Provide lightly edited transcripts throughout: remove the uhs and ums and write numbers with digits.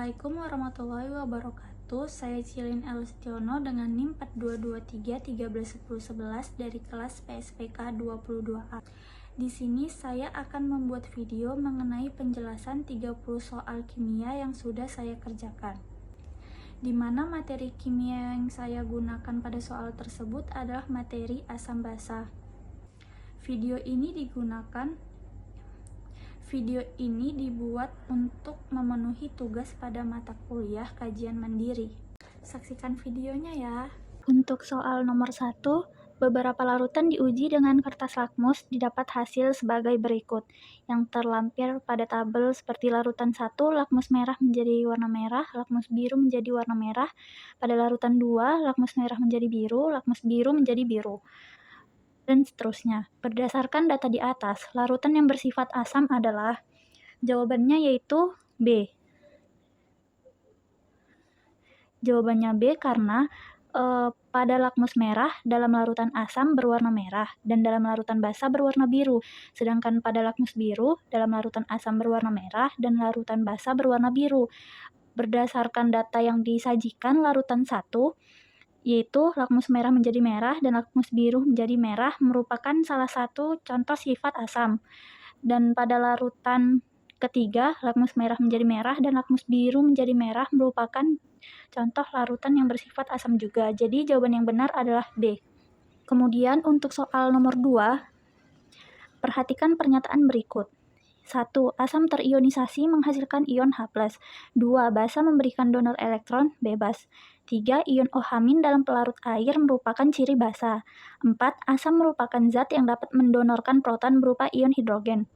Assalamualaikum warahmatullahi wabarakatuh. Saya Cilin Elustiono dengan NIM 4223 dari kelas PSPK 22A. Di sini saya akan membuat video mengenai penjelasan 30 soal kimia yang sudah saya kerjakan. Di mana materi kimia yang saya gunakan pada soal tersebut adalah materi asam basa. Video ini dibuat untuk memenuhi tugas pada mata kuliah kajian mandiri. Saksikan videonya ya. Untuk soal nomor 1, beberapa larutan diuji dengan kertas lakmus didapat hasil sebagai berikut. Yang terlampir pada tabel seperti larutan 1, lakmus merah menjadi warna merah, lakmus biru menjadi warna merah. Pada larutan 2, lakmus merah menjadi biru, lakmus biru menjadi biru, dan seterusnya. Berdasarkan data di atas, larutan yang bersifat asam adalah, jawabannya yaitu B. Jawabannya B karena pada lakmus merah dalam larutan asam berwarna merah dan dalam larutan basa berwarna biru. Sedangkan pada lakmus biru dalam larutan asam berwarna merah dan larutan basa berwarna biru. Berdasarkan data yang disajikan larutan 1, yaitu lakmus merah menjadi merah dan lakmus biru menjadi merah merupakan salah satu contoh sifat asam. Dan pada larutan ketiga, lakmus merah menjadi merah dan lakmus biru menjadi merah merupakan contoh larutan yang bersifat asam juga. Jadi jawaban yang benar adalah B. Kemudian untuk soal nomor 2, perhatikan pernyataan berikut. 1. Asam terionisasi menghasilkan ion H+. 2. Basa memberikan donor elektron bebas. 3. Ion OH- dalam pelarut air merupakan ciri basa. 4. Asam merupakan zat yang dapat mendonorkan proton berupa ion hidrogen.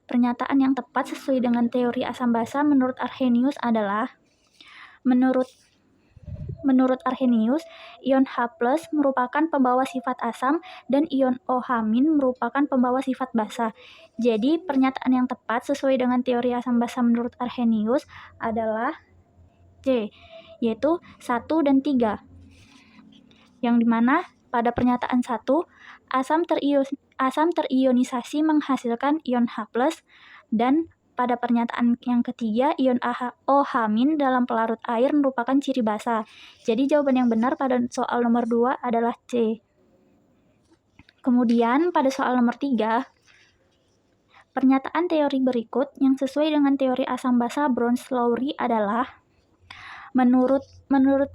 Pernyataan yang tepat sesuai dengan teori asam basa menurut Arrhenius adalah, Menurut Arrhenius, ion H+ merupakan pembawa sifat asam dan ion OH- merupakan pembawa sifat basa. Jadi, pernyataan yang tepat sesuai dengan teori asam basa menurut Arrhenius adalah C, yaitu 1 dan 3. Yang dimana pada pernyataan 1, asam terionisasi menghasilkan ion H+, dan pada pernyataan yang ketiga, ion OH- dalam pelarut air merupakan ciri basa. Jadi jawaban yang benar pada soal nomor 2 adalah C. Kemudian pada soal nomor 3, pernyataan teori berikut yang sesuai dengan teori asam basa Brown-Lowry adalah, Menurut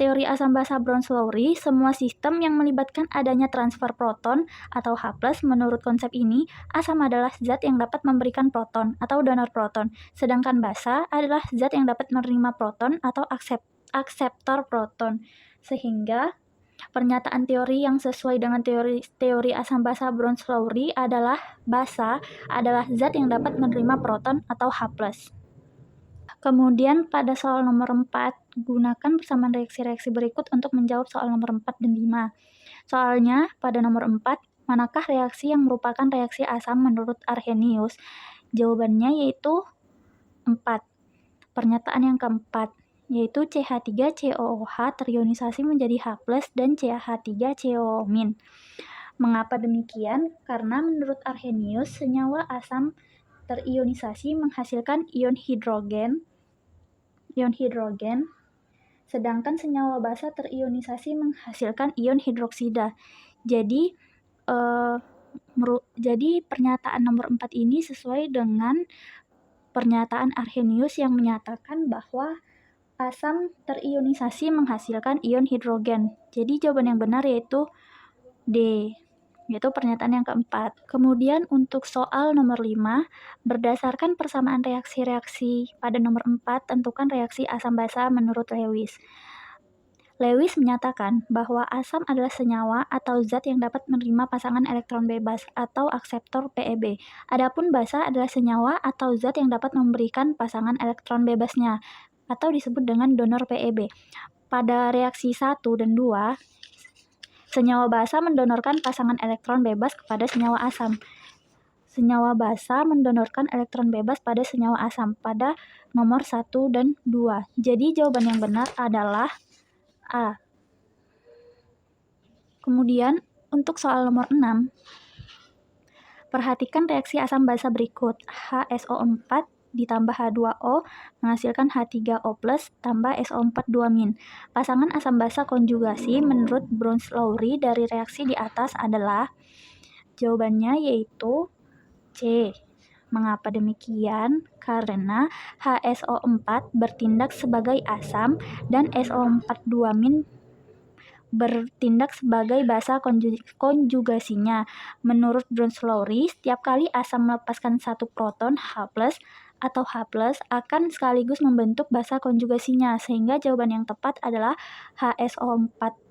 teori asam basa Brown-Lowry, semua sistem yang melibatkan adanya transfer proton atau H+, menurut konsep ini, asam adalah zat yang dapat memberikan proton atau donor proton, sedangkan basa adalah zat yang dapat menerima proton atau akseptor proton. Sehingga pernyataan teori yang sesuai dengan teori asam basa Brown-Lowry adalah basa adalah zat yang dapat menerima proton atau H+. Kemudian pada soal nomor 4, gunakan persamaan reaksi-reaksi berikut untuk menjawab soal nomor 4 dan 5. Soalnya pada nomor 4, manakah reaksi yang merupakan reaksi asam menurut Arrhenius? Jawabannya yaitu 4. Pernyataan yang keempat, yaitu CH3COOH terionisasi menjadi H+ dan CH3COO-. Mengapa demikian? Karena menurut Arrhenius, senyawa asam terionisasi menghasilkan ion hidrogen, sedangkan senyawa basa terionisasi menghasilkan ion hidroksida. Jadi pernyataan nomor 4 ini sesuai dengan pernyataan Arrhenius yang menyatakan bahwa asam terionisasi menghasilkan ion hidrogen. Jadi jawaban yang benar yaitu D, yaitu pernyataan yang keempat. Kemudian untuk soal nomor 5, berdasarkan persamaan reaksi-reaksi pada nomor 4, tentukan reaksi asam basa menurut Lewis. Lewis menyatakan bahwa asam adalah senyawa atau zat yang dapat menerima pasangan elektron bebas atau akseptor PeB. Adapun basa adalah senyawa atau zat yang dapat memberikan pasangan elektron bebasnya atau disebut dengan donor PeB. Pada reaksi 1 dan 2, senyawa basa mendonorkan pasangan elektron bebas kepada senyawa asam. Senyawa basa mendonorkan elektron bebas pada senyawa asam pada nomor 1 dan 2. Jadi jawaban yang benar adalah A. Kemudian untuk soal nomor 6, perhatikan reaksi asam basa berikut. HSO4 ditambah H2O menghasilkan H3O+ tambah SO4 2-. Pasangan asam basa konjugasi menurut Browns-Lowry dari reaksi di atas adalah, jawabannya yaitu C. Mengapa demikian? Karena HSO4 bertindak sebagai asam dan SO4 2- bertindak sebagai basa konjugasinya. Menurut Browns-Lowry, setiap kali asam melepaskan satu proton H+ atau H+ akan sekaligus membentuk basa konjugasinya, sehingga jawaban yang tepat adalah HSO4-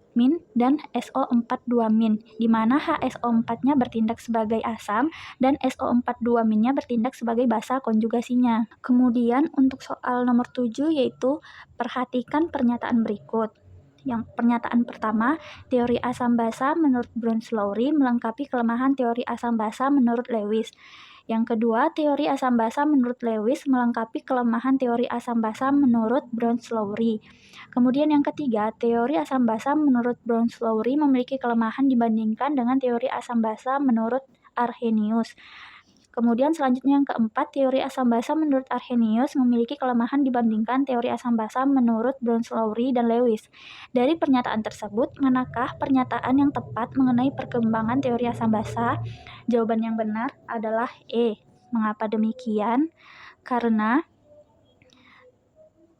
dan SO4 2-, di mana HSO4-nya bertindak sebagai asam dan SO4 2-nya bertindak sebagai basa konjugasinya. Kemudian untuk soal nomor 7 yaitu perhatikan pernyataan berikut. Yang pernyataan pertama, teori asam basa menurut Browns-Lowry melengkapi kelemahan teori asam basa menurut Lewis. Yang kedua, teori asam basa menurut Lewis melengkapi kelemahan teori asam basa menurut Browns-Lowry. Kemudian yang ketiga, teori asam basa menurut Browns-Lowry memiliki kelemahan dibandingkan dengan teori asam basa menurut Arrhenius. Kemudian selanjutnya yang keempat, teori asam basa menurut Arrhenius memiliki kelemahan dibandingkan teori asam basa menurut Browns-Lowry dan Lewis. Dari pernyataan tersebut, manakah pernyataan yang tepat mengenai perkembangan teori asam basa? Jawaban yang benar adalah E. Mengapa demikian? Karena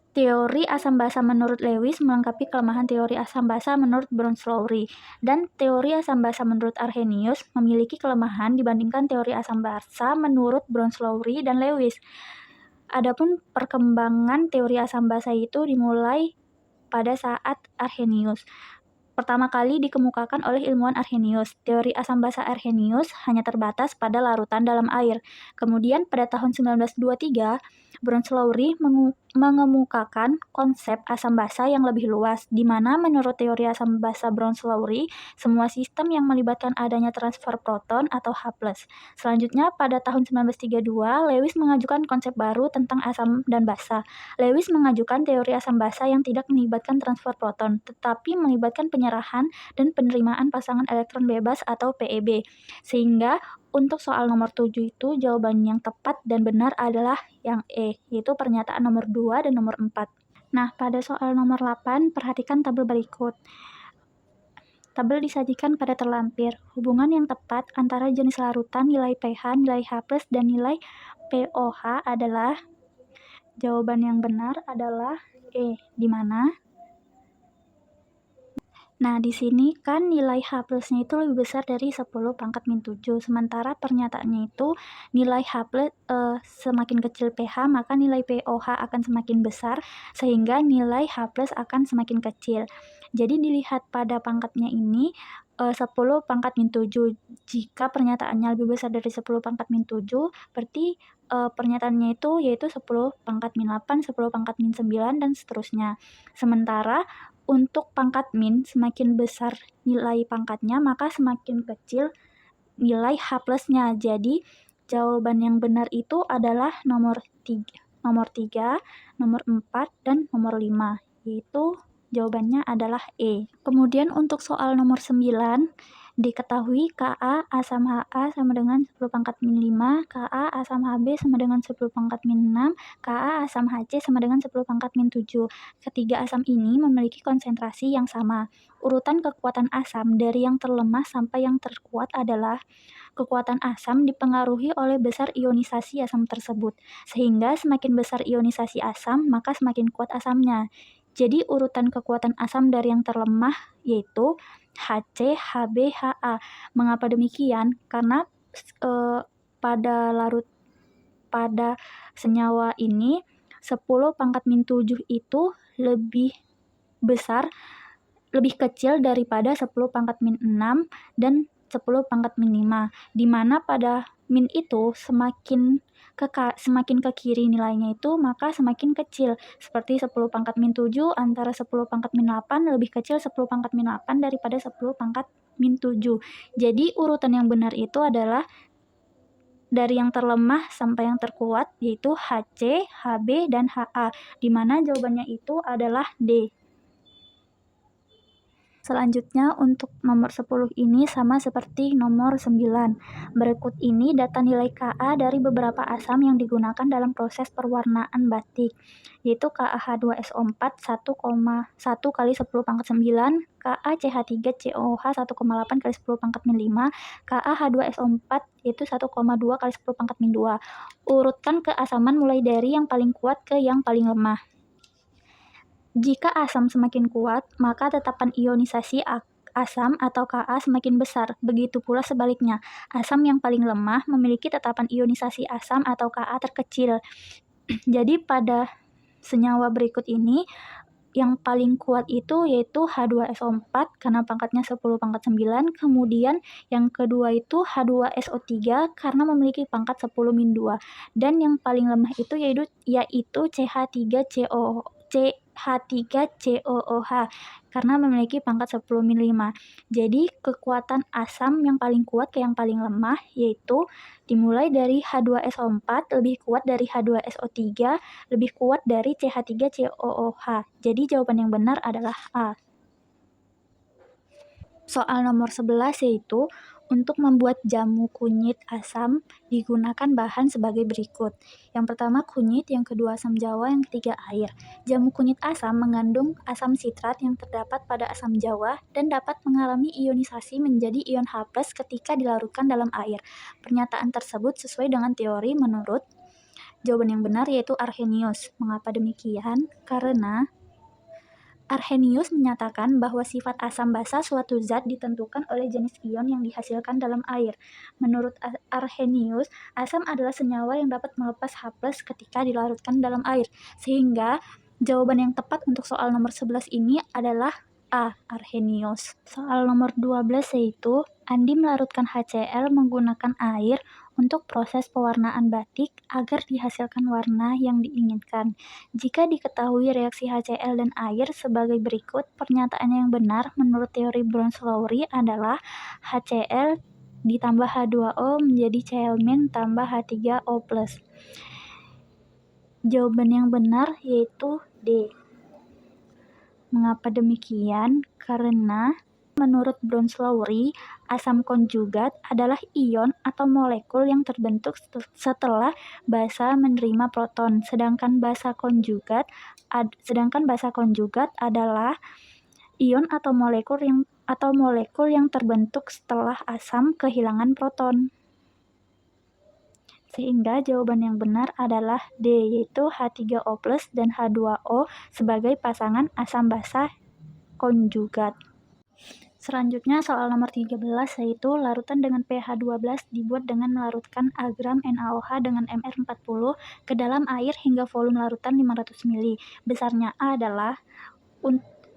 teori asam basa menurut Lewis melengkapi kelemahan teori asam basa menurut Browns-Lowry, dan teori asam basa menurut Arrhenius memiliki kelemahan dibandingkan teori asam basa menurut Browns-Lowry dan Lewis. Adapun perkembangan teori asam basa itu dimulai pada saat Arrhenius. Pertama kali dikemukakan oleh ilmuwan Arrhenius. Teori asam basa Arrhenius hanya terbatas pada larutan dalam air. Kemudian pada tahun 1923, Browns-Lowry mengemukakan konsep asam basa yang lebih luas, di mana menurut teori asam basa Browns-Lowry, semua sistem yang melibatkan adanya transfer proton atau H+. Selanjutnya pada tahun 1932, Lewis mengajukan konsep baru tentang asam dan basa. Lewis mengajukan teori asam basa yang tidak melibatkan transfer proton, tetapi melibatkan penyerahan dan penerimaan pasangan elektron bebas atau PEB. Sehingga untuk soal nomor 7 itu jawaban yang tepat dan benar adalah yang E, yaitu pernyataan nomor 2 dan nomor 4. Nah, pada soal nomor 8, perhatikan tabel berikut. Tabel disajikan pada terlampir. Hubungan yang tepat antara jenis larutan, nilai pH, nilai H+, dan nilai pOH adalah, jawaban yang benar adalah E, di mana? Nah, di sini kan nilai H+-nya itu lebih besar dari 10 pangkat min 7. Sementara pernyataannya itu nilai semakin kecil pH, maka nilai pOH akan semakin besar, sehingga nilai H+ akan semakin kecil. Jadi dilihat pada pangkatnya ini 10 pangkat min 7. Jika pernyataannya lebih besar dari 10 pangkat min 7, berarti pernyataannya itu yaitu 10 pangkat min 8, 10 pangkat min 9, dan seterusnya. Sementara untuk pangkat min, semakin besar nilai pangkatnya, maka semakin kecil nilai H+-nya. Jadi, jawaban yang benar itu adalah nomor 3, nomor 4, dan nomor 5. Yaitu jawabannya adalah E. Kemudian untuk soal nomor 9, diketahui Ka asam Ha sama dengan 10 pangkat min 5, Ka asam Hb sama dengan 10 pangkat min 6, Ka asam Hc sama dengan 10 pangkat min 7. Ketiga asam ini memiliki konsentrasi yang sama. Urutan kekuatan asam dari yang terlemah sampai yang terkuat adalah, kekuatan asam dipengaruhi oleh besar ionisasi asam tersebut, sehingga semakin besar ionisasi asam, maka semakin kuat asamnya. Jadi urutan kekuatan asam dari yang terlemah yaitu Hc, Hb, Ha. Mengapa demikian? Karena pada senyawa ini 10 pangkat min 7 itu lebih besar, lebih kecil daripada 10 pangkat min 6 dan 10 pangkat min 5, di mana pada min itu semakin ke kiri nilainya itu, maka semakin kecil. Seperti 10 pangkat min 7 antara 10 pangkat min 8 lebih kecil 10 pangkat min 8 daripada 10 pangkat min 7. Jadi urutan yang benar itu adalah dari yang terlemah sampai yang terkuat, yaitu Hc, Hb, dan Ha, di mana jawabannya itu adalah D. Selanjutnya untuk nomor 10 ini sama seperti nomor 9. Berikut ini data nilai Ka dari beberapa asam yang digunakan dalam proses perwarnaan batik, yaitu KaH2SO4 1,1 kali 10 pangkat 9, KaCH3COOH 1,8 kali 10 pangkat min 5, KaH2SO4 yaitu 1,2 kali 10 pangkat min 2. Urutkan keasaman mulai dari yang paling kuat ke yang paling lemah. Jika asam semakin kuat, maka tetapan ionisasi asam atau Ka semakin besar. Begitu pula sebaliknya, asam yang paling lemah memiliki tetapan ionisasi asam atau Ka terkecil. Jadi pada senyawa berikut ini, yang paling kuat itu yaitu H2SO4 karena pangkatnya 10 pangkat 9, kemudian yang kedua itu H2SO3 karena memiliki pangkat 10 min 2, dan yang paling lemah itu yaitu CH3COOH karena memiliki pangkat 10 min 5. Jadi kekuatan asam yang paling kuat ke yang paling lemah yaitu dimulai dari H2SO4 lebih kuat dari H2SO3 lebih kuat dari CH3COOH. Jadi jawaban yang benar adalah A. Soal nomor 11 yaitu untuk membuat jamu kunyit asam digunakan bahan sebagai berikut. Yang pertama kunyit, yang kedua asam jawa, yang ketiga air. Jamu kunyit asam mengandung asam sitrat yang terdapat pada asam jawa dan dapat mengalami ionisasi menjadi ion H+ ketika dilarutkan dalam air. Pernyataan tersebut sesuai dengan teori menurut jawaban yang benar yaitu Arrhenius. Mengapa demikian? Karena Arrhenius menyatakan bahwa sifat asam basa suatu zat ditentukan oleh jenis ion yang dihasilkan dalam air. Menurut Arrhenius, asam adalah senyawa yang dapat melepas H+ ketika dilarutkan dalam air. Sehingga jawaban yang tepat untuk soal nomor 11 ini adalah A. Arrhenius. Soal nomor 12 yaitu Andi melarutkan HCl menggunakan air untuk proses pewarnaan batik agar dihasilkan warna yang diinginkan. Jika diketahui reaksi HCl dan air sebagai berikut, pernyataan yang benar menurut teori Browns-Lowry adalah HCl ditambah H2O menjadi Cl- tambah H3O+. Jawaban yang benar yaitu D. Mengapa demikian? Karena menurut Browns-Lowry, asam konjugat adalah ion atau molekul yang terbentuk setelah basa menerima proton, sedangkan basa konjugat adalah ion atau molekul yang terbentuk setelah asam kehilangan proton. Sehingga jawaban yang benar adalah D, yaitu H3O+ dan H2O sebagai pasangan asam basa konjugat. Selanjutnya soal nomor 13 yaitu larutan dengan pH 12 dibuat dengan melarutkan A gram NaOH dengan Mr40 ke dalam air hingga volume larutan 500 ml. Besarnya A adalah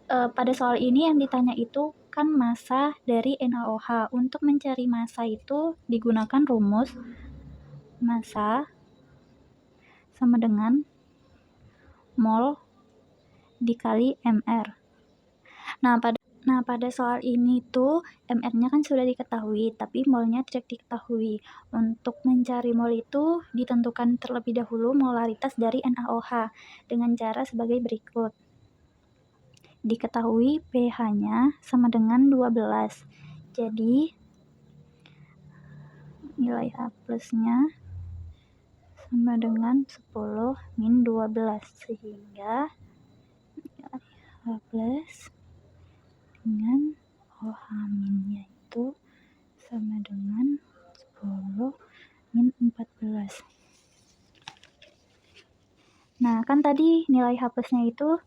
pada soal ini yang ditanya itu kan massa dari NaOH. Untuk mencari massa itu digunakan rumus massa sama dengan mol dikali Mr. Nah, pada soal ini tuh MR-nya kan sudah diketahui, tapi molnya tidak diketahui. Untuk mencari mol itu ditentukan terlebih dahulu molaritas dari NaOH dengan cara sebagai berikut. Diketahui pH-nya sama dengan 12. Jadi nilai H+-nya sama dengan 10 min 12 sehingga nilai H+ dengan OH-nya itu sama dengan 10 min 14. Nah, kan tadi nilai H+-nya itu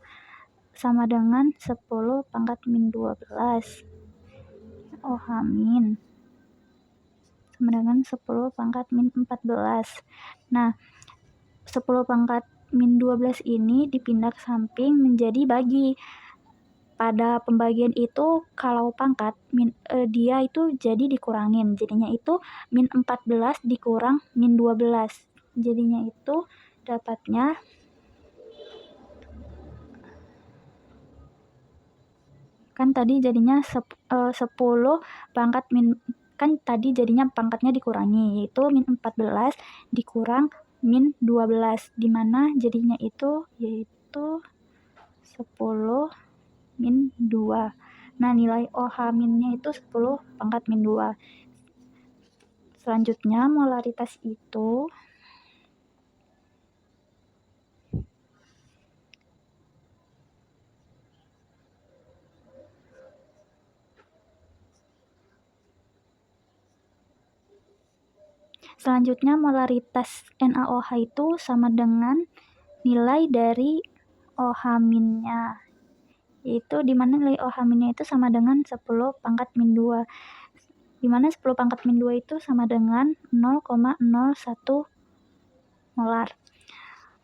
sama dengan 10 pangkat min 12. OH- sama dengan 10 pangkat min 14. Nah, 10 pangkat min 12 ini dipindah ke samping menjadi bagi. Pada pembagian itu kalau pangkat dia itu jadi dikurangin, jadinya itu min 14 dikurang min 12, jadinya itu dapatnya kan tadi jadinya 10 pangkat min, kan tadi jadinya pangkatnya dikurangi yaitu min 14 dikurang min 12, dimana jadinya itu yaitu 10 min 2. Nah, nilai OH-nya itu 10 pangkat min 2. Selanjutnya, molaritas itu NaOH itu sama dengan nilai dari OH-nya. Yaitu dimana nilai OH-nya itu sama dengan 10 pangkat min 2. Dimana 10 pangkat min 2 itu sama dengan 0,01 molar.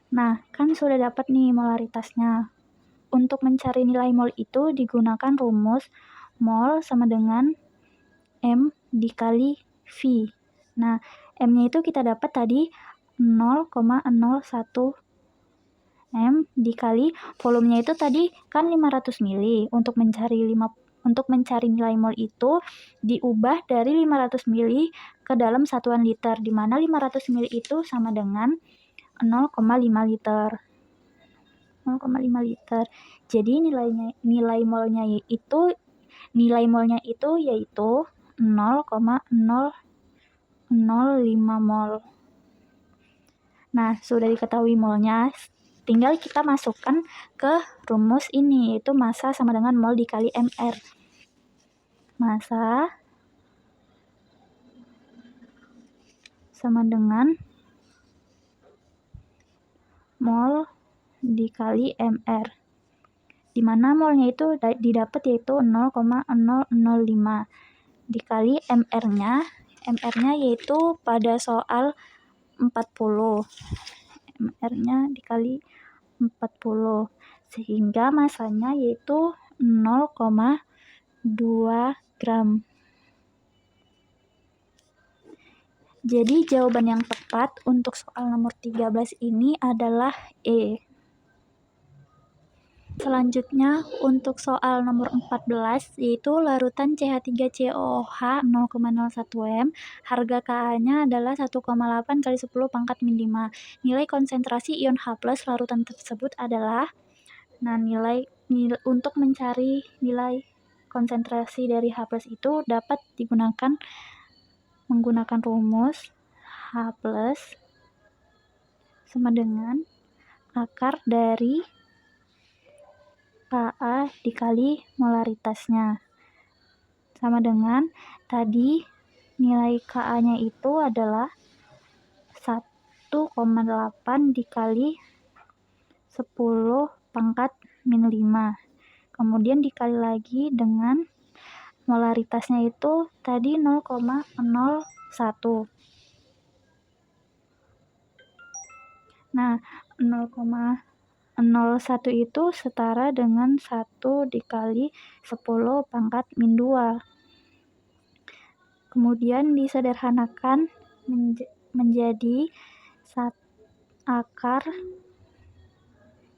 Nah, kan sudah dapat nih molaritasnya. Untuk mencari nilai mol itu digunakan rumus mol sama dengan M dikali V. Nah, M-nya itu kita dapat tadi 0,01 M dikali volumenya itu tadi kan 500 mili. Untuk mencari nilai mol itu diubah dari 500 mili ke dalam satuan liter, di mana 500 mili itu sama dengan 0,5 liter. 0,5 liter. Jadi nilai molnya itu yaitu 0,005 mol. Nah, sudah diketahui molnya, tinggal kita masukkan ke rumus ini, yaitu massa sama dengan mol dikali mR. Massa sama dengan mol dikali mR, di mana molnya itu didapat yaitu 0,005 dikali mR-nya yaitu pada soal 40, mR-nya dikali 40, sehingga masanya yaitu 0,2 gram. Jadi jawaban yang tepat untuk soal nomor 13 ini adalah E. Selanjutnya untuk soal nomor 14 yaitu larutan CH3COOH 0,01 M, harga Ka-nya adalah 1,8 kali 10 pangkat min 5. Nilai konsentrasi ion H+ larutan tersebut adalah, nah nilai untuk mencari nilai konsentrasi dari H+ itu dapat digunakan menggunakan rumus H+ sama dengan akar dari Ka dikali molaritasnya. Sama dengan tadi nilai Ka-nya itu adalah 1,8 dikali 10 pangkat min 5. Kemudian dikali lagi dengan molaritasnya itu tadi 0,01. Nah, 0,01 itu setara dengan 1 dikali 10 pangkat min 2. Kemudian disederhanakan menjadi akar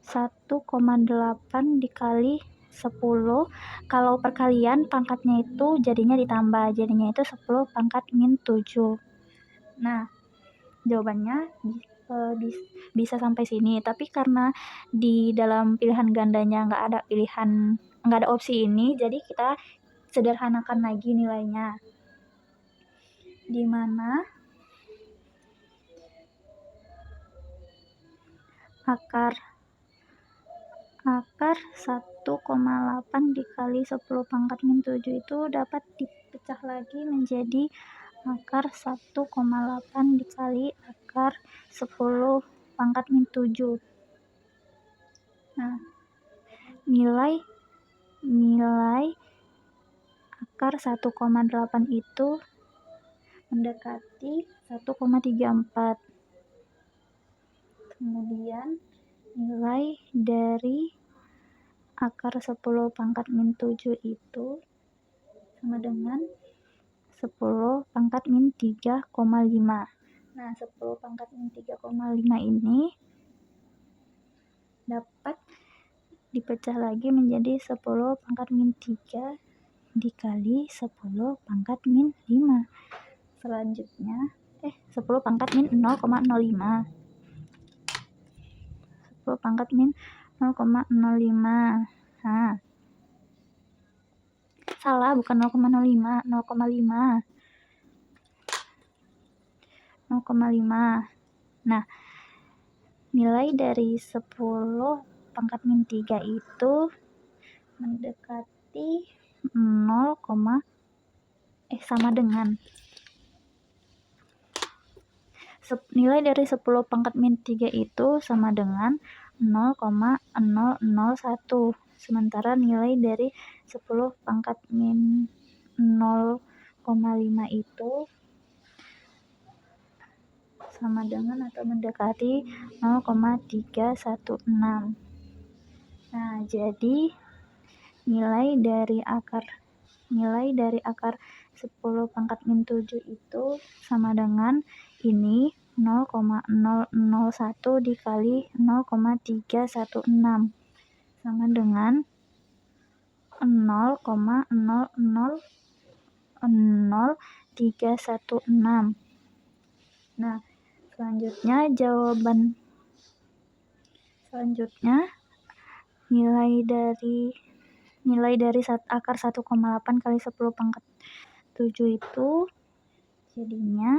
1,8 dikali 10. Kalau perkalian pangkatnya itu jadinya ditambah, jadinya itu 10 pangkat min 7. Nah, jawabannya bisa sampai sini, tapi karena di dalam pilihan gandanya nggak ada opsi ini, jadi kita sederhanakan lagi nilainya, di mana akar 1,8 dikali 10 pangkat min 7 itu dapat dipecah lagi menjadi akar 1,8 dikali akar 10 pangkat min 7. Nah, nilai akar 1,8 itu mendekati 1,34. Kemudian nilai dari akar 10 pangkat min 7 itu sama dengan 10 pangkat min 3,5. Nah, 10 pangkat min 3,5 ini dapat dipecah lagi menjadi 10 pangkat min 3 dikali 10 pangkat min 5. Selanjutnya 10 pangkat min 0,05. 10 pangkat min 0,05. Nah, Salah, bukan 0,05, 0,5. 0,5. Nah, nilai dari 10 pangkat min 3 itu mendekati 0, sama dengan nilai dari 10 pangkat min 3 itu sama dengan 0,001. Sementara nilai dari 10 pangkat min 0,5 itu sama dengan atau mendekati 0,316. Nah, jadi nilai dari akar 10 pangkat min 7 itu sama dengan ini 0,001 dikali 0,316 sama dengan 0,000316. Nah, selanjutnya nilai dari akar 1,8 kali 10 pangkat 7 itu jadinya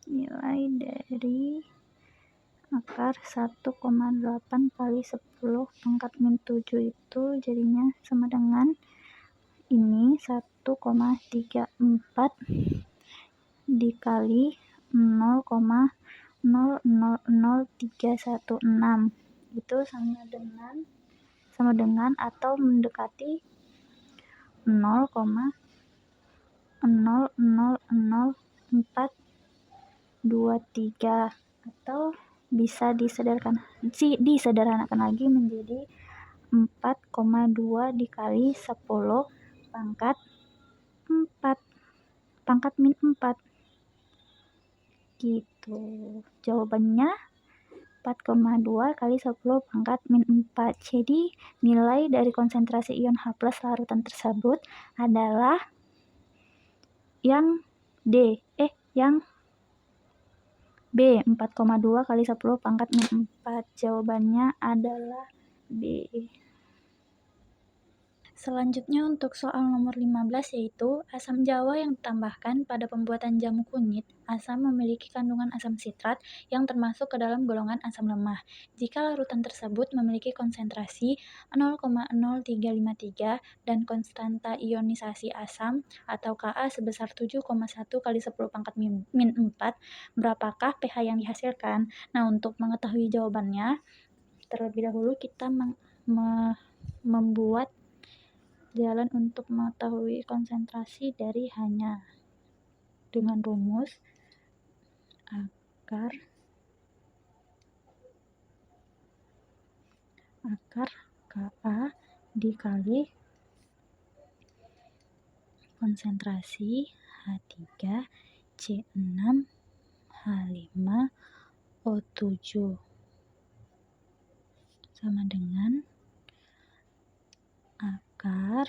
nilai dari akar 1,8 kali 10 pangkat min 7 itu jadinya sama dengan ini 1,34 dikali 0,000316 itu sama dengan atau mendekati 0,000423 atau bisa disederhanakan lagi menjadi 4,2 dikali 10 pangkat min 4 gitu. Jawabannya 4,2 kali 10 pangkat min 4. Jadi nilai dari konsentrasi ion H+ larutan tersebut adalah yang B, 4,2 kali 10 pangkat min 4. Jawabannya adalah B. Selanjutnya untuk soal nomor 15 yaitu asam jawa yang ditambahkan pada pembuatan jamu kunyit. Asam memiliki kandungan asam sitrat yang termasuk ke dalam golongan asam lemah. Jika larutan tersebut memiliki konsentrasi 0,0353 dan konstanta ionisasi asam atau Ka sebesar 7,1 kali 10 pangkat min 4, berapakah pH yang dihasilkan? Nah, untuk mengetahui jawabannya, terlebih dahulu kita membuat jalan untuk mengetahui konsentrasi dari hanya dengan rumus akar Ka dikali konsentrasi H3C6H5O7 sama dengan akar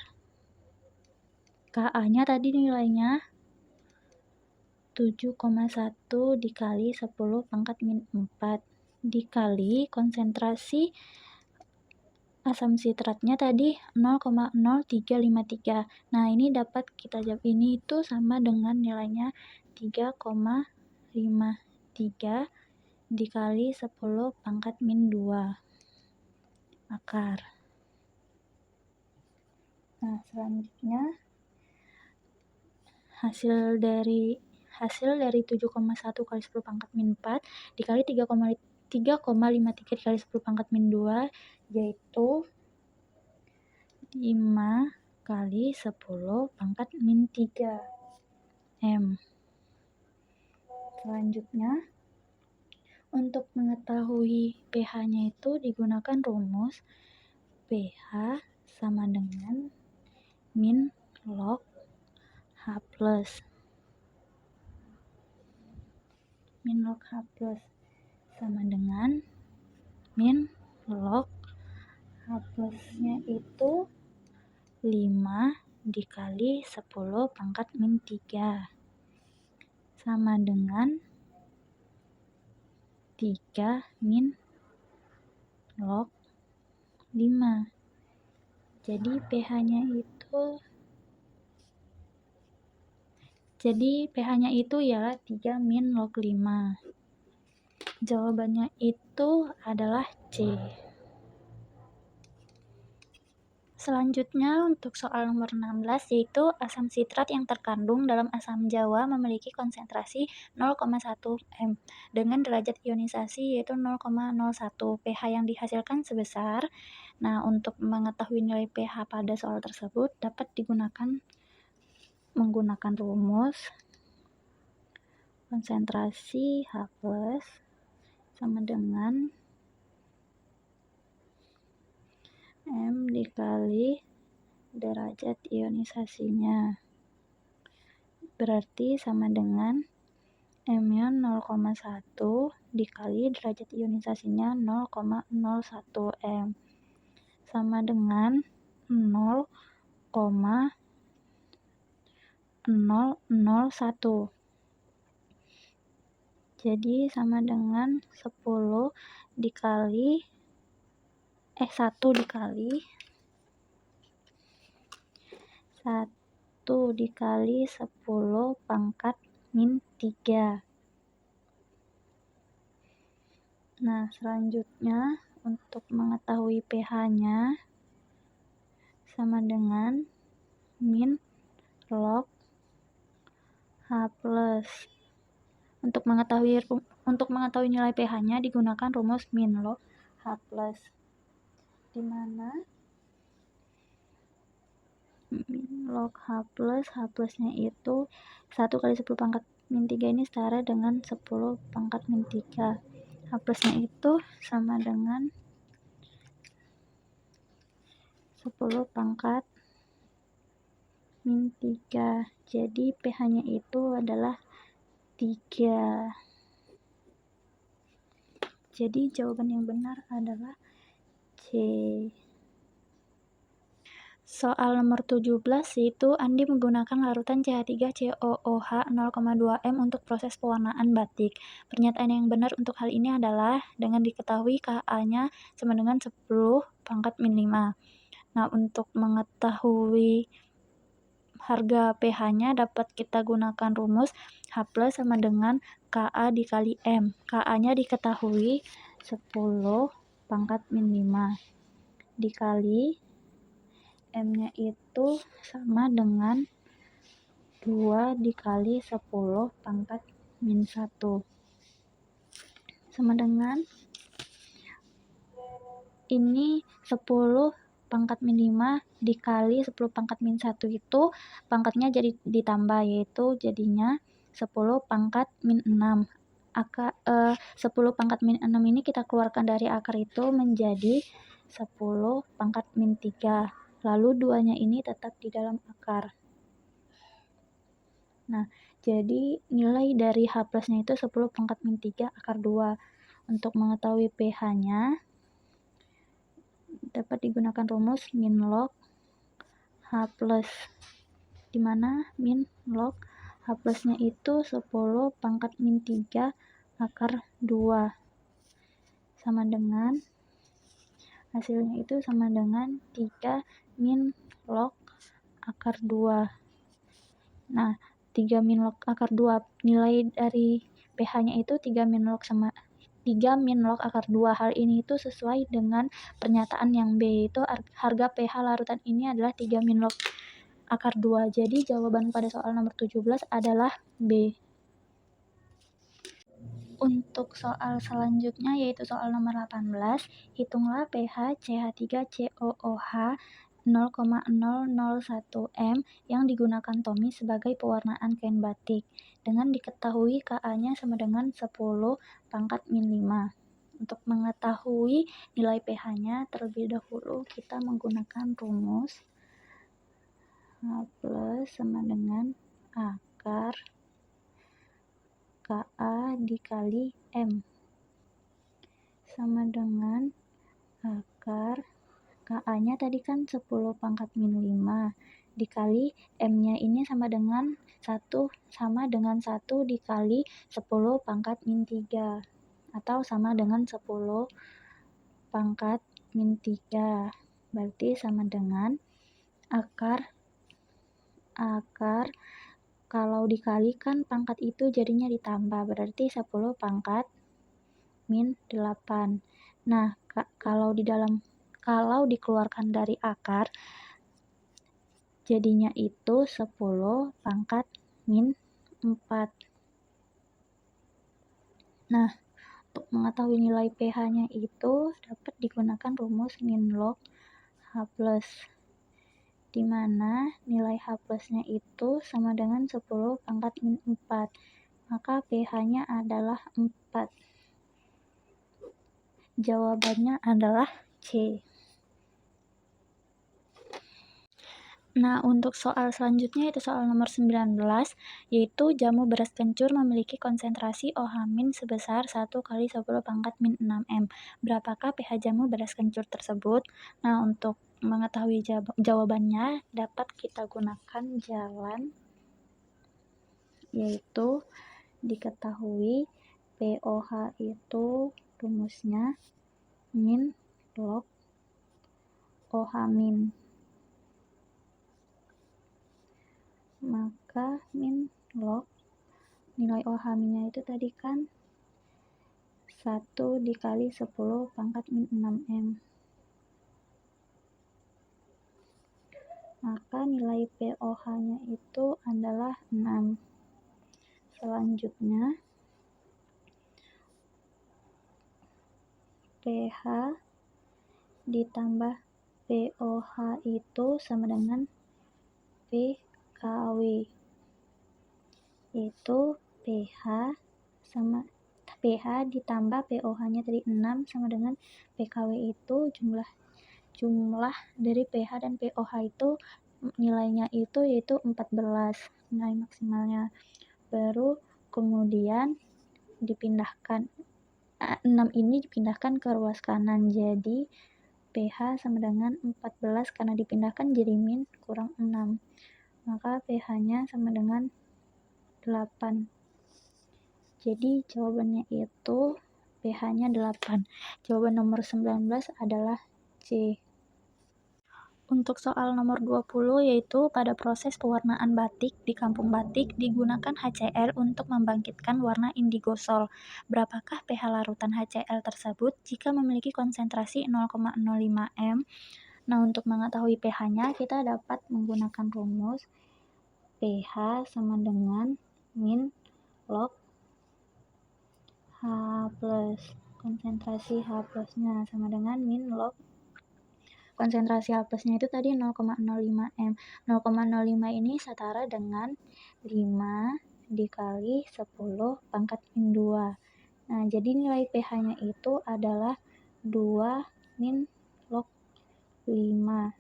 Ka-nya tadi nilainya 7,1 dikali 10 pangkat min 4 dikali konsentrasi asam sitratnya tadi 0,0353. Nah, ini dapat kita jawab ini itu sama dengan nilainya 3,53 dikali 10 pangkat min 2 akar. Nah, selanjutnya hasil dari 7,1 kali 10 pangkat min 4 dikali 3,53 dikali 10 pangkat min 2 yaitu 5 kali 10 pangkat min 3 M. Selanjutnya untuk mengetahui pH-nya itu digunakan rumus pH sama dengan min log H+. Min log H+ sama dengan min log H+-nya itu 5 dikali 10 pangkat min 3 sama dengan 3 min log 5. Jadi pH-nya itu ialah 3 min log 5. Jawabannya itu adalah C. Selanjutnya untuk soal nomor 16 yaitu asam sitrat yang terkandung dalam asam jawa memiliki konsentrasi 0,1 m dengan derajat ionisasi yaitu 0,01. pH yang dihasilkan sebesar. Nah, untuk mengetahui nilai pH pada soal tersebut dapat digunakan menggunakan rumus konsentrasi H+ sama dengan M dikali derajat ionisasinya. Berarti sama dengan M-nya 0,1 dikali derajat ionisasinya 0,01 M. Sama dengan 0,001. Jadi sama dengan 1 dikali 10 pangkat min 3. Nah, selanjutnya untuk mengetahui pH-nya sama dengan min log H+. Untuk mengetahui nilai pH-nya digunakan rumus min log H+, di mana min log H+-nya itu 1 kali 10 pangkat min 3 ini setara dengan 10 pangkat min 3. H+-nya itu sama dengan 10 pangkat min 3. Jadi pH-nya itu adalah 3. Jadi jawaban yang benar adalah C. Soal nomor 17 yaitu Andi menggunakan larutan CH3COOH 0,2 m untuk proses pewarnaan batik. Pernyataan yang benar untuk hal ini adalah dengan diketahui Ka-nya sama dengan 10 pangkat min 5. Nah, untuk mengetahui harga pH-nya dapat kita gunakan rumus H+ sama dengan Ka dikali M. Ka-nya diketahui 10 pangkat min 5 dikali M-nya itu sama dengan 2 dikali 10 pangkat min 1. Sama dengan ini 10 pangkat min 5 dikali 10 pangkat min 1 itu pangkatnya jadi ditambah yaitu jadinya 10 pangkat min 6. 10 pangkat min 6 ini kita keluarkan dari akar itu menjadi 10 pangkat min 3. Lalu 2-nya ini tetap di dalam akar. Nah, jadi nilai dari H+-nya itu 10 pangkat min 3 akar 2. Untuk mengetahui pH-nya dapat digunakan rumus min log H+, di mana min log H+-nya itu 10 pangkat min 3 akar 2. Sama dengan hasilnya itu sama dengan 3 min log akar 2. Nah, 3 min log akar 2 nilai dari pH-nya itu 3 min log akar 2. Hal ini itu sesuai dengan pernyataan yang B, yaitu harga pH larutan ini adalah 3 min log akar 2. Jadi jawaban pada soal nomor 17 adalah B. Untuk soal selanjutnya yaitu soal nomor 18, hitunglah pH CH3COOH 0,001 m yang digunakan Tommy sebagai pewarnaan kain batik dengan diketahui Ka-nya sama dengan 10 pangkat min 5. Untuk mengetahui nilai pH-nya terlebih dahulu kita menggunakan rumus H+ sama dengan akar Ka dikali M sama dengan akar Ka-nya tadi kan 10 pangkat min 5 dikali M-nya ini sama dengan 1 dikali 10 pangkat min 3 atau sama dengan 10 pangkat min 3. berarti sama dengan akar kalau dikalikan pangkat itu jadinya ditambah, berarti 10 pangkat min 8. Nah, kalau dikeluarkan dari akar jadinya itu 10 pangkat min 4. Nah, untuk mengetahui nilai pH-nya itu dapat digunakan rumus min log H+, di mana nilai H plusnya itu sama dengan 10 pangkat min 4. Maka pH-nya adalah 4. Jawabannya adalah C. Nah, untuk soal selanjutnya itu soal nomor 19, yaitu jamu beras kencur memiliki konsentrasi OH- sebesar 1 kali 10 pangkat min 6M. Berapakah pH jamu beras kencur tersebut? Nah, untuk mengetahui jawabannya dapat kita gunakan jalan, yaitu diketahui POH itu rumusnya min log OH-. Maka min log nilai OH-nya itu tadi kan 1 dikali 10 pangkat min 6M. Maka nilai POH-nya itu adalah 6. Selanjutnya pH ditambah POH itu sama dengan PKW, yaitu pH ditambah POH-nya tadi 6 sama dengan PKW itu jumlah dari pH dan POH itu nilainya itu yaitu 14 nilai maksimalnya. Baru kemudian dipindahkan 6 ini dipindahkan ke ruas kanan, jadi pH sama dengan 14 karena dipindahkan jadi min kurang 6. Maka pH-nya sama dengan 8. Jadi jawabannya itu pH-nya 8. Jawaban nomor 19 adalah C. Untuk soal nomor 20 yaitu pada proses pewarnaan batik di Kampung Batik digunakan HCl untuk membangkitkan warna indigo sol. Berapakah pH larutan HCl tersebut jika memiliki konsentrasi 0,05 m? Nah, untuk mengetahui pH-nya kita dapat menggunakan rumus pH sama dengan min log H+. Konsentrasi H plusnya sama dengan min log konsentrasi H plusnya itu tadi 0,05 m. 0,05 ini setara dengan 5 dikali 10 pangkat min 2. Nah, jadi nilai pH-nya itu adalah 2 min log 5.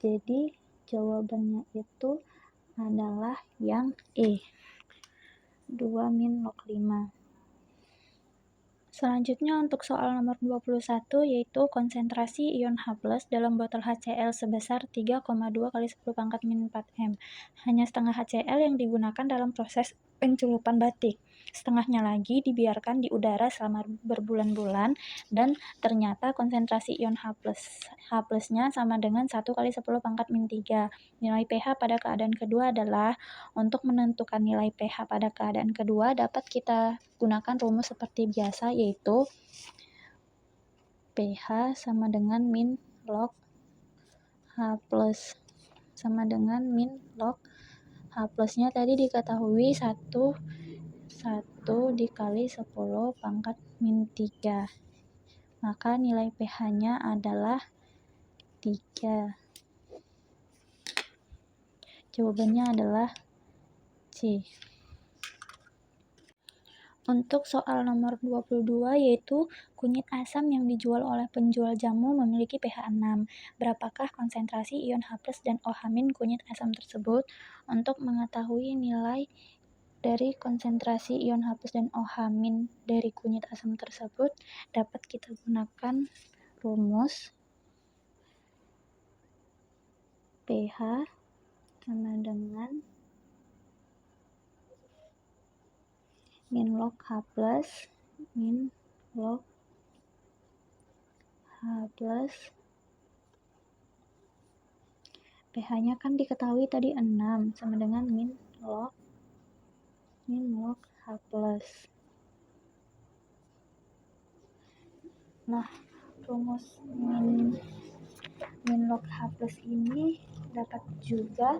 Jadi jawabannya itu adalah yang E, 2 min log 5. Selanjutnya untuk soal nomor 21 yaitu konsentrasi ion H+ dalam botol HCl sebesar 3,2 kali 10 pangkat min 4 m. Hanya setengah HCl yang digunakan dalam proses penculupan batik. Setengahnya lagi dibiarkan di udara selama berbulan-bulan dan ternyata konsentrasi ion H+-nya sama dengan 1 kali 10 pangkat min 3. Nilai pH pada keadaan kedua adalah untuk menentukan nilai pH pada keadaan kedua dapat kita gunakan rumus seperti biasa yaitu pH sama dengan min log H+ sama dengan min log H plusnya tadi diketahui 1 dikali 10 pangkat min 3. Maka nilai pH-nya adalah 3. Jawabannya adalah C. Untuk soal nomor 22 yaitu kunyit asam yang dijual oleh penjual jamu memiliki pH 6. Berapakah konsentrasi ion H+ dan OH- kunyit asam tersebut? Untuk mengetahui nilai dari konsentrasi ion H+ dan OH- dari kunyit asam tersebut dapat kita gunakan rumus pH sama dengan min log H+ min log H+ pH-nya kan diketahui tadi 6 sama dengan min log H+. Nah, rumus min log H+ ini dapat juga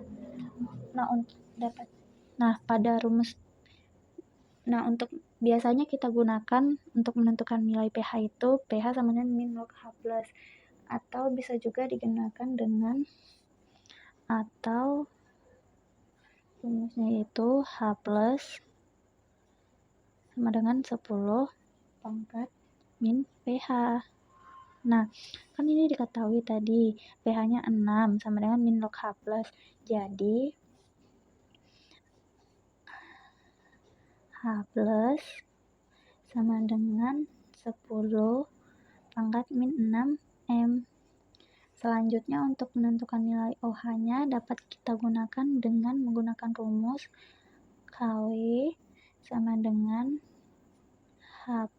untuk biasanya kita gunakan untuk menentukan nilai pH itu pH sama dengan min log H+, atau bisa juga digunakan dengan rumusnya itu H+ sama dengan 10 pangkat min pH. Nah, kan ini diketahui tadi pH-nya 6 sama dengan min log H+. Jadi H+ sama dengan 10 pangkat min 6M. Selanjutnya untuk menentukan nilai OH-nya dapat kita gunakan dengan menggunakan rumus KW sama dengan H+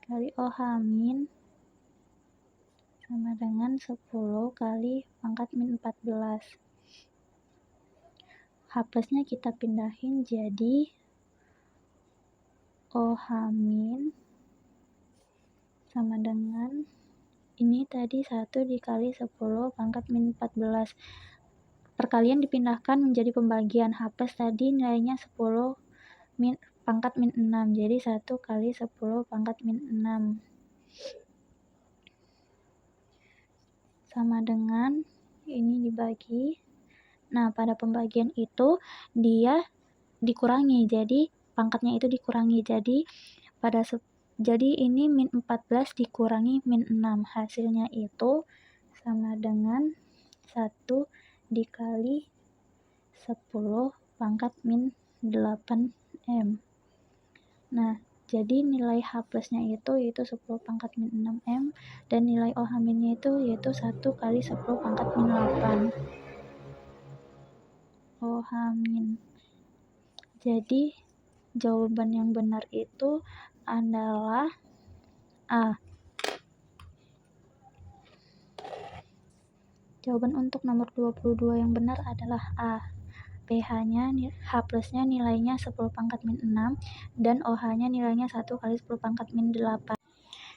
kali OH min sama dengan 10 kali pangkat min 14. H+-nya kita pindahin jadi OH min sama dengan ini tadi 1 dikali 10 pangkat min 14. Perkalian dipindahkan menjadi pembagian. H+ tadi nilainya 10 pangkat min 6. Jadi 1 kali 10 pangkat min 6. Sama dengan ini dibagi. Nah, pada pembagian itu dia dikurangi. Jadi pangkatnya itu dikurangi. Jadi ini min 14 dikurangi min 6. Hasilnya itu sama dengan 1 dikali 10 pangkat min 8M. Nah, jadi nilai H+-nya itu yaitu 10 pangkat min 6M dan nilai OH min-nya itu yaitu 1 kali 10 pangkat min 8. OH min. Jadi jawaban yang benar itu adalah A. Jawaban untuk nomor 22 yang benar adalah A. pH-nya H+-nya nilainya 10 pangkat min 6 dan OH-nya nilainya 1 kali 10 pangkat min 8.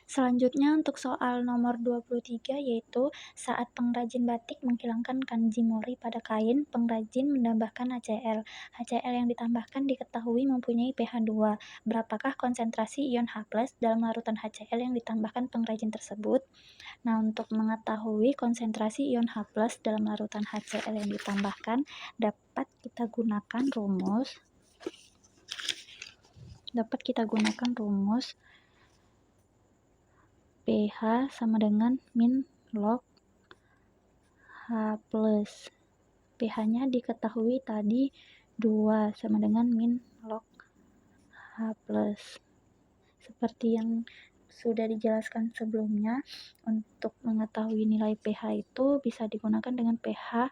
Selanjutnya untuk soal nomor 23 yaitu saat pengrajin batik menghilangkan kanji mori pada kain, pengrajin menambahkan HCl. HCl yang ditambahkan diketahui mempunyai pH 2. Berapakah konsentrasi ion H+ dalam larutan HCl yang ditambahkan pengrajin tersebut? Nah, untuk mengetahui konsentrasi ion H+ dalam larutan HCl yang ditambahkan dapat kita gunakan rumus pH sama dengan min log H+. pH-nya diketahui tadi 2 sama dengan min log H+. Seperti yang sudah dijelaskan sebelumnya, untuk mengetahui nilai pH itu bisa digunakan dengan pH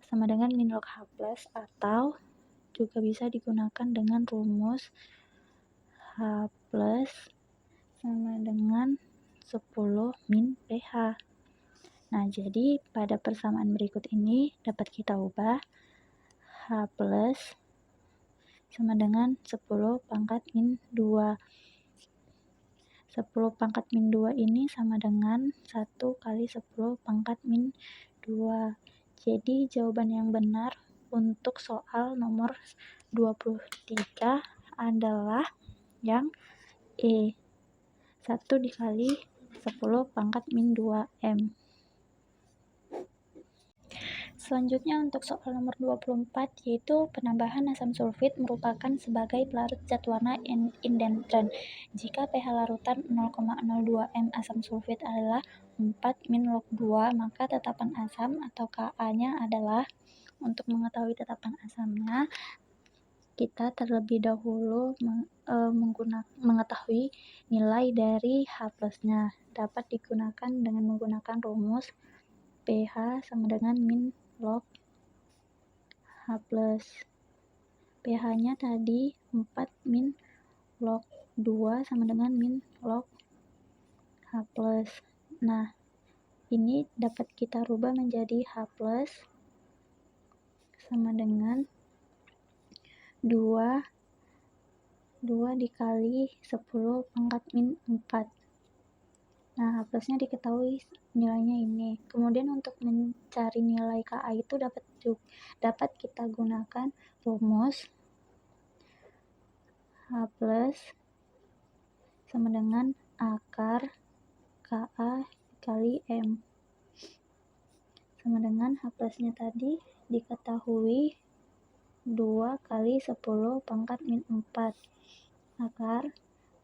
sama dengan min log H+, atau juga bisa digunakan dengan rumus H+ sama dengan 10 min pH. Nah, jadi pada persamaan berikut ini dapat kita ubah H+ sama dengan 10 pangkat min 2. 10 pangkat min 2 ini sama dengan 1 kali 10 pangkat min 2. Jadi jawaban yang benar untuk soal nomor 23 adalah yang E. 1 dikali 10 pangkat min 2M. Selanjutnya untuk soal nomor 24 yaitu penambahan asam sulfit merupakan sebagai pelarut zat warna indentren. Jika pH larutan 0,02 m asam sulfit adalah 4 min log 2, maka tetapan asam atau Ka-nya adalah. Untuk mengetahui tetapan asamnya, kita terlebih dahulu mengetahui nilai dari H+-nya. Dapat digunakan dengan menggunakan rumus pH sama dengan min log H+. pH-nya tadi 4 min log 2 sama dengan min log H+. Nah, ini dapat kita rubah menjadi H plus sama dengan 2 dikali 10 pangkat min 4. Nah, H plusnya diketahui nilainya ini. Kemudian untuk mencari nilai KA itu dapat kita gunakan rumus H plus sama dengan akar KA kali M. Sama dengan H plusnya tadi diketahui 2 kali 10 pangkat min 4. Akar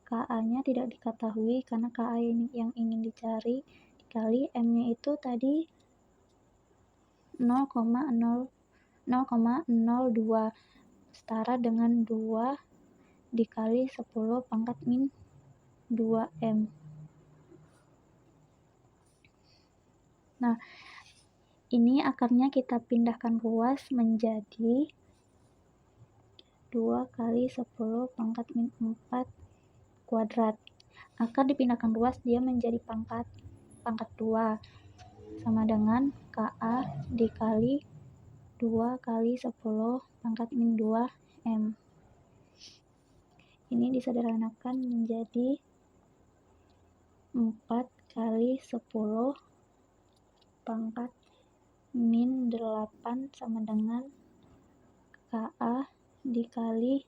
KA-nya tidak diketahui karena KA yang ingin dicari dikali M-nya itu tadi 0,02 setara dengan 2 dikali 10 pangkat min 2M. Nah, ini akarnya kita pindahkan ruas menjadi 2 kali 10 pangkat min 4 kuadrat. Akar dipindahkan ruas, dia menjadi pangkat 2 sama dengan KA dikali 2 kali 10 pangkat min 2 M. Ini disederhanakan menjadi 4 kali 10 pangkat min 8 sama dengan KA dikali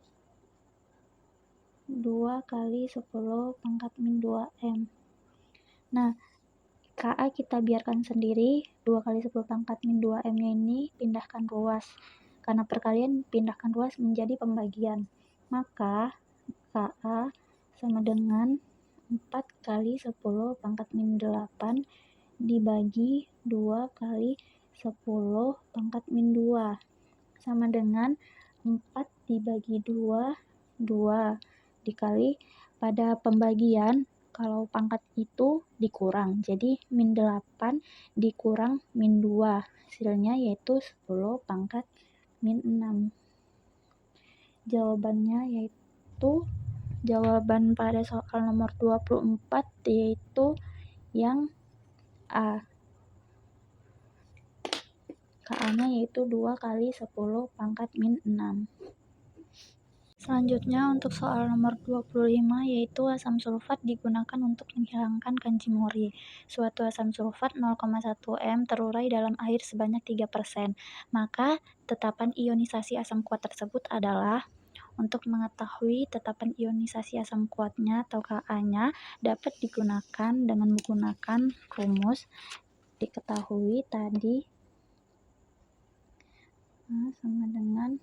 2 kali 10 pangkat min 2M. Nah, KA kita biarkan sendiri, 2 kali 10 pangkat min 2M-nya ini pindahkan ruas. Karena perkalian, pindahkan ruas menjadi pembagian. Maka KA sama dengan 4 kali 10 pangkat min 8 dibagi 2 kali 10 pangkat min 2 sama dengan 4 dibagi 2 dikali pada pembagian kalau pangkat itu dikurang, jadi min 8 dikurang min 2 hasilnya yaitu 10 pangkat min 6. Jawabannya yaitu jawaban pada soal nomor 24 yaitu yang A. KA-nya yaitu 2 kali 10 pangkat min 6. Selanjutnya untuk soal nomor 25 yaitu asam sulfat digunakan untuk menghilangkan kanji mori. Suatu asam sulfat 0,1 M terurai dalam air sebanyak 3%. Maka tetapan ionisasi asam kuat tersebut adalah untuk mengetahui tetapan ionisasi asam kuatnya atau KA-nya dapat digunakan dengan menggunakan rumus diketahui tadi sama dengan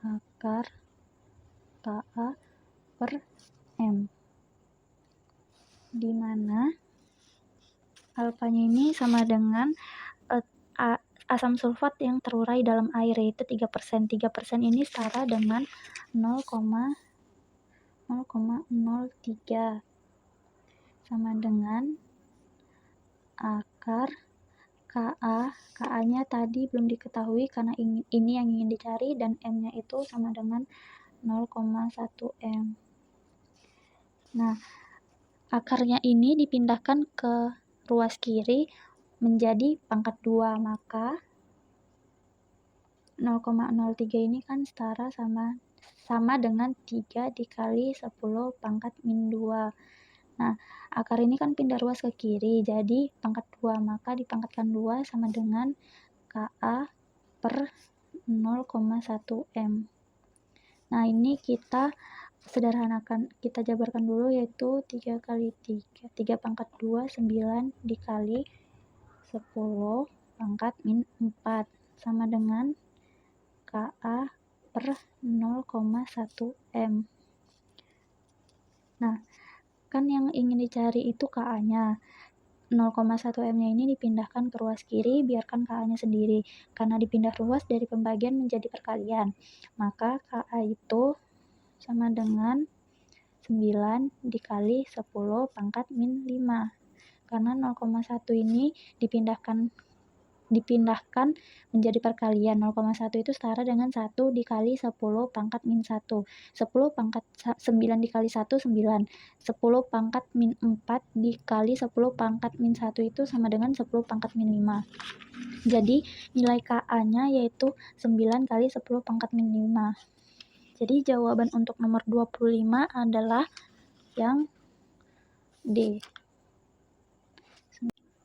akar KA per M, di mana alfanya ini sama dengan asam sulfat yang terurai dalam air yaitu 3%. 3% ini setara dengan 0,03 sama dengan akar KA-nya tadi belum diketahui karena ini yang ingin dicari dan M-nya itu sama dengan 0,1 M. Nah, akarnya ini dipindahkan ke ruas kiri menjadi pangkat 2, maka 0,03 ini kan setara sama dengan 3 dikali 10 pangkat min 2. Nah, akar ini kan pindah ruas ke kiri, jadi pangkat 2, maka dipangkatkan 2 sama dengan KA per 0,1 M. Nah, ini kita sederhanakan, kita jabarkan dulu yaitu 3 kali 3 pangkat 2, 9 dikali 10 pangkat min 4 sama dengan KA per 0,1 M. Nah, kan yang ingin dicari itu KA-nya. 0,1 M-nya ini dipindahkan ke ruas kiri, biarkan KA-nya sendiri. Karena dipindah ruas dari pembagian menjadi perkalian, maka KA itu sama dengan 9 dikali 10 pangkat min 5. Karena 0,1 ini dipindahkan dipindahkan menjadi perkalian. 0,1 itu setara dengan 1 dikali 10 pangkat min 1. 10 pangkat 9 dikali 1, 9. 10 pangkat min 4 dikali 10 pangkat min 1 itu sama dengan 10 pangkat min 5. Jadi nilai KA-nya yaitu 9 kali 10 pangkat min 5. Jadi jawaban untuk nomor 25 adalah yang D.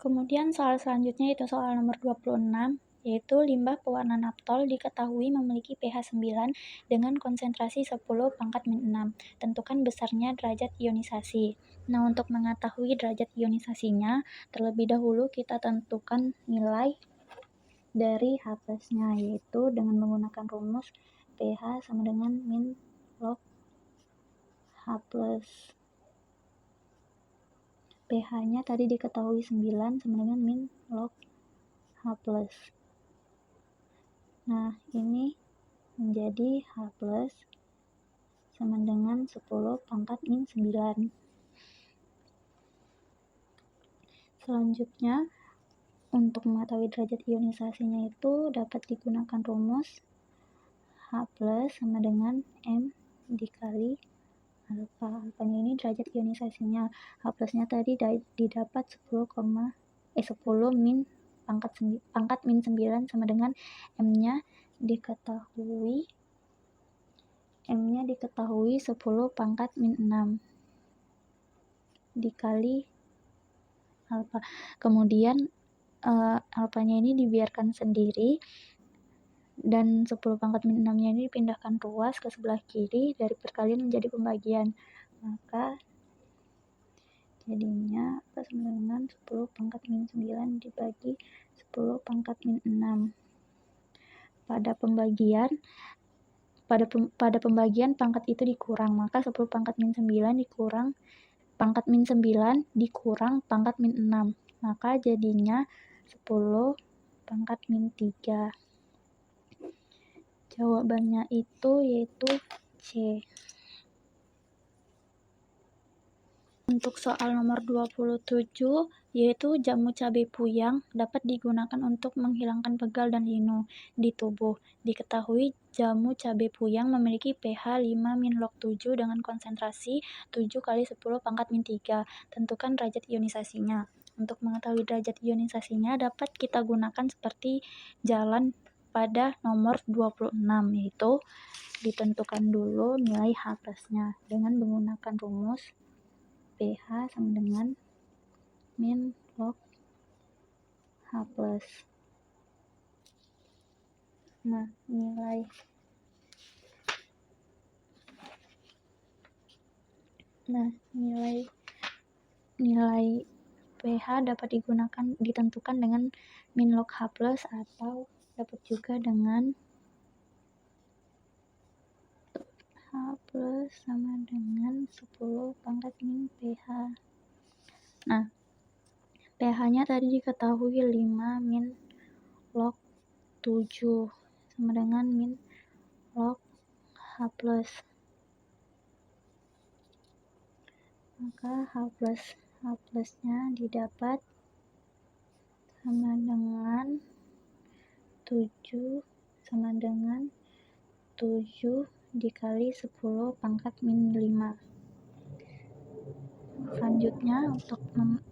Kemudian soal selanjutnya itu soal nomor 26, yaitu limbah pewarna naftol diketahui memiliki pH 9 dengan konsentrasi 10 pangkat min 6. Tentukan besarnya derajat ionisasi. Nah, untuk mengetahui derajat ionisasinya, terlebih dahulu kita tentukan nilai dari H+-nya, yaitu dengan menggunakan rumus pH sama dengan min log H+. pH-nya tadi diketahui 9 sama dengan min log H+. Nah, ini menjadi H+ sama dengan 10 pangkat min 9. Selanjutnya, untuk mengetahui derajat ionisasinya itu dapat digunakan rumus H+ sama dengan M dikali alfa. Alfanya ini derajat ionisasinya. H+-nya tadi didapat 10 min pangkat min 9 sama dengan M-nya diketahui 10 pangkat min 6 dikali alfa. Kemudian alfanya ini dibiarkan sendiri dan 10 pangkat min 6-nya ini dipindahkan ruas ke sebelah kiri dari perkalian menjadi pembagian. Maka jadinya sama dengan 10 pangkat min 9 dibagi 10 pangkat min 6. Pada pembagian pangkat itu dikurang, maka 10 pangkat min 9 dikurang pangkat min 9 dikurang pangkat min 6. Maka jadinya 10 pangkat min 3. Jawabannya itu yaitu C. Untuk soal nomor 27, yaitu jamu cabai puyang dapat digunakan untuk menghilangkan pegal dan linu di tubuh. Diketahui jamu cabai puyang memiliki pH 5 min log 7 dengan konsentrasi 7 kali 10 pangkat min 3. Tentukan derajat ionisasinya. Untuk mengetahui derajat ionisasinya dapat kita gunakan seperti jalan pada nomor 26, yaitu ditentukan dulu nilai H+-nya dengan menggunakan rumus pH sama dengan min log H+. Nah, nilai pH dapat ditentukan dengan min log H+ atau dapat juga dengan H+ sama dengan 10 pangkat min pH. Nah, pH-nya tadi diketahui 5 min log 7 sama dengan min log H+. Maka H+-nya didapat sama dengan 7 dikali 10 pangkat min 5. Selanjutnya, untuk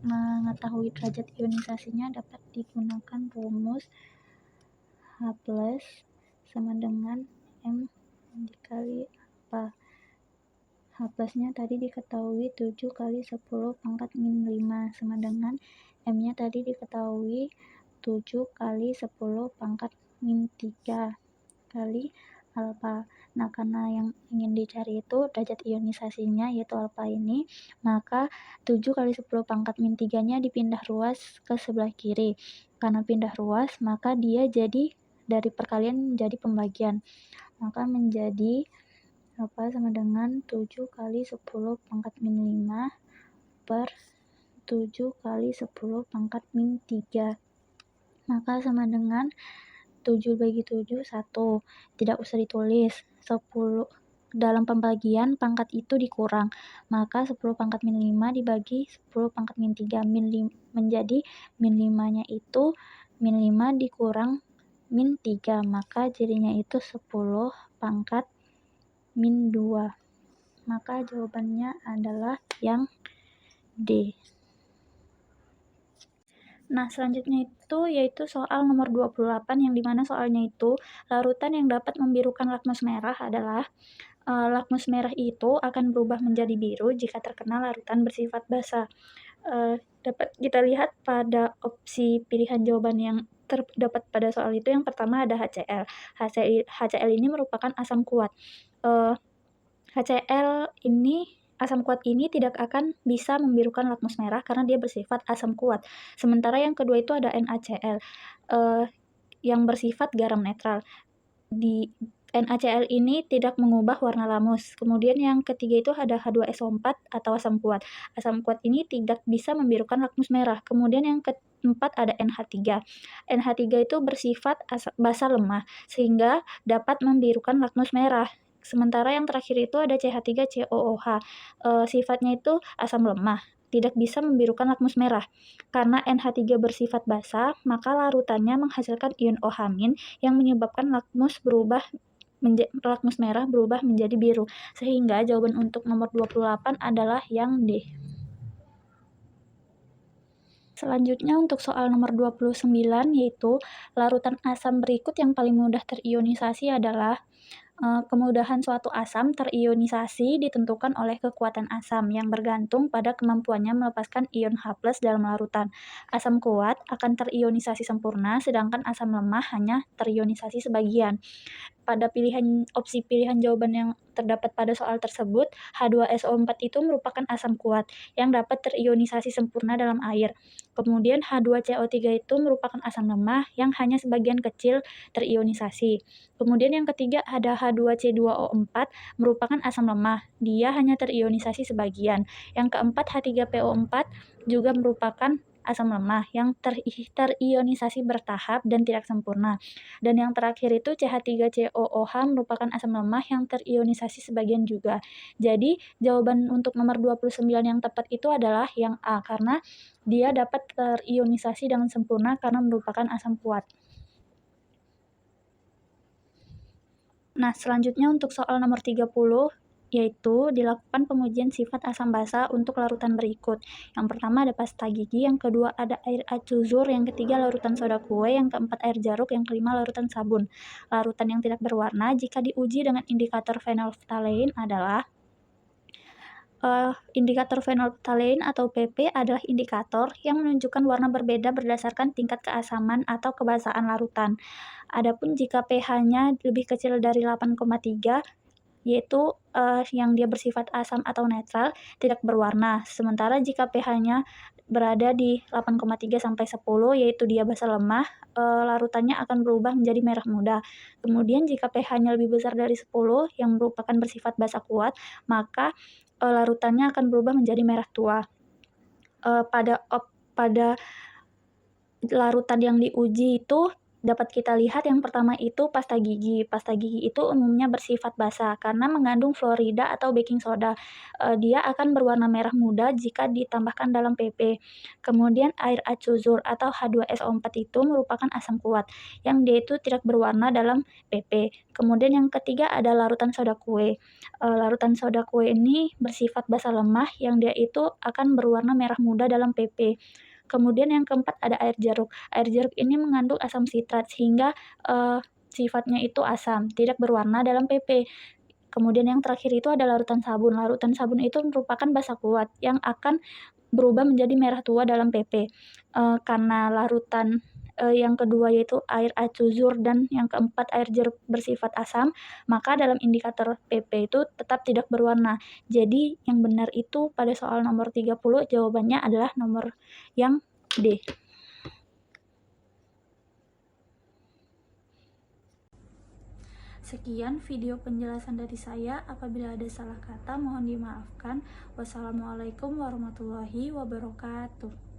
mengetahui derajat ionisasinya dapat digunakan rumus H+ sama dengan M dikali alfa. H+-nya tadi diketahui 7 kali 10 pangkat min 5 sama dengan M-nya tadi diketahui 7 kali 10 pangkat min 3 kali alfa. Nah, karena yang ingin dicari itu derajat ionisasinya yaitu alfa ini, maka 7 kali 10 pangkat min 3-nya dipindah ruas ke sebelah kiri. Karena pindah ruas, maka dia jadi dari perkalian menjadi pembagian. Maka menjadi alfa sama dengan 7 kali 10 pangkat min 5 per 7 kali 10 pangkat min 3. Maka sama dengan 7 bagi 7, 1. Tidak usah ditulis. 10 dalam pembagian pangkat itu dikurang. Maka 10 pangkat min 5 dibagi 10 pangkat min 3. Menjadi min 5-nya itu min 5 dikurang min 3, maka jadinya itu 10 pangkat min 2. Maka jawabannya adalah yang D. Nah, selanjutnya itu yaitu soal nomor 28, yang dimana soalnya itu larutan yang dapat membirukan lakmus merah adalah lakmus merah itu akan berubah menjadi biru jika terkena larutan bersifat basa. Dapat kita lihat pada opsi pilihan jawaban yang terdapat pada soal itu. Yang pertama ada HCl. HCl ini merupakan asam kuat. HCl ini, asam kuat ini tidak akan bisa membirukan lakmus merah karena dia bersifat asam kuat. Sementara yang kedua itu ada NaCl, yang bersifat garam netral. Di NaCl ini tidak mengubah warna lamus. Kemudian yang ketiga itu ada H2SO4 atau asam kuat. Asam kuat ini tidak bisa membirukan lakmus merah. Kemudian yang keempat ada NH3. NH3 itu bersifat basa lemah sehingga dapat membirukan lakmus merah. Sementara yang terakhir itu ada CH3COOH. Sifatnya itu asam lemah, tidak bisa membirukan lakmus merah. Karena NH3 bersifat basa, maka larutannya menghasilkan ion OH- yang menyebabkan lakmus merah berubah menjadi biru. Sehingga jawaban untuk nomor 28 adalah yang D. Selanjutnya untuk soal nomor 29, yaitu larutan asam berikut yang paling mudah terionisasi adalah kemudahan suatu asam terionisasi ditentukan oleh kekuatan asam yang bergantung pada kemampuannya melepaskan ion H+ dalam larutan. Asam kuat akan terionisasi sempurna, sedangkan asam lemah hanya terionisasi sebagian. Pada opsi pilihan jawaban yang terdapat pada soal tersebut, H2SO4 itu merupakan asam kuat yang dapat terionisasi sempurna dalam air. Kemudian H2CO3 itu merupakan asam lemah yang hanya sebagian kecil terionisasi. Kemudian yang ketiga ada H2C2O4 merupakan asam lemah, dia hanya terionisasi sebagian. Yang keempat H3PO4 juga merupakan asam lemah yang terionisasi bertahap dan tidak sempurna. Dan yang terakhir itu CH3COOH merupakan asam lemah yang terionisasi sebagian juga. Jadi jawaban untuk nomor 29 yang tepat itu adalah yang A, karena dia dapat terionisasi dengan sempurna karena merupakan asam kuat. Nah, selanjutnya untuk soal nomor 30, yaitu dilakukan pengujian sifat asam basa untuk larutan berikut. Yang pertama ada pasta gigi, yang kedua ada air acuzur, yang ketiga larutan soda kue, yang keempat air jeruk, yang kelima larutan sabun. Larutan yang tidak berwarna jika diuji dengan indikator phenolphthalein adalah indikator phenolphthalein atau PP adalah indikator yang menunjukkan warna berbeda berdasarkan tingkat keasaman atau kebasaan larutan. Adapun jika pH-nya lebih kecil dari 8,3, yaitu yang dia bersifat asam atau netral, tidak berwarna. Sementara jika pH-nya berada di 8,3 sampai 10, yaitu dia basa lemah, larutannya akan berubah menjadi merah muda. Kemudian jika pH-nya lebih besar dari 10, yang merupakan bersifat basa kuat, maka larutannya akan berubah menjadi merah tua. Pada larutan yang diuji itu dapat kita lihat yang pertama itu pasta gigi. Pasta gigi itu umumnya bersifat basa karena mengandung fluorida atau baking soda. Dia akan berwarna merah muda jika ditambahkan dalam PP. Kemudian air acuzur atau H2SO4 itu merupakan asam kuat yang dia itu tidak berwarna dalam PP. Kemudian yang ketiga ada larutan soda kue. Larutan soda kue ini bersifat basa lemah yang dia itu akan berwarna merah muda dalam PP. Kemudian yang keempat ada air jeruk. Air jeruk ini mengandung asam sitrat sehingga sifatnya itu asam, tidak berwarna dalam PP. Kemudian yang terakhir itu ada larutan sabun. Larutan sabun itu merupakan basa kuat yang akan berubah menjadi merah tua dalam PP. Karena larutan yang kedua yaitu air acuzur dan yang keempat air jeruk bersifat asam, maka dalam indikator PP itu tetap tidak berwarna. Jadi yang benar itu pada soal nomor 30 jawabannya adalah nomor yang D. Sekian video penjelasan dari saya. Apabila ada salah kata mohon dimaafkan. Wassalamualaikum warahmatullahi wabarakatuh.